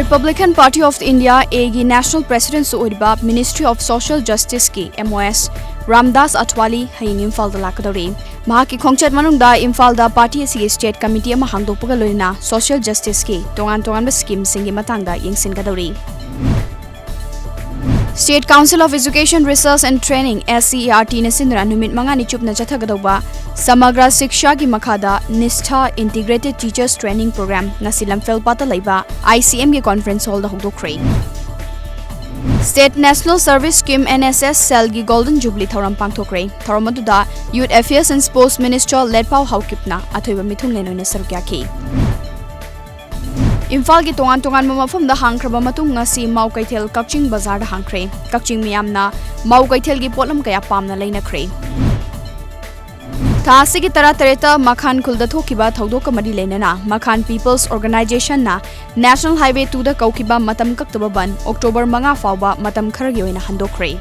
Republican Party of India AG National President Suuriba Ministry of Social Justice ki MOS Ramdas Atwali haying Imphal da lakadori mahaki khongchat manungda Imphal da party asi state committee ama hangdokpaga loina social justice ki tongan ba scheme singi matangda yengsin kadori State Council of Education Research and Training SCERT na sinra numit manga ni chupna chathagadauba Samagra Shiksha ki makhada Nistha Integrated Teachers Training Program ngasi lamfel pata laiba ICM ki conference hall da hongdokre State National Service Scheme NSS Cell gi Golden Jubilee thoram pangthokre thoram aduda Youth Affairs and Sports Minister Letpau Haukipna athoiba mithung lenoina sarukya ki Imphal ki tongan mafam da hangkraba matung ngasi mau kaithel Kakching Bazar da hangkre Kakching miyamna mau kaithel gi potlam kaya pamna leinakre Tha asigi tara tareta Makhan khulda thokiba thodok mari leinana Makhan People's Organization na National Highway 2 da kaukiba matam kaktaba ban October 5 fawba matam khara gi oina handokre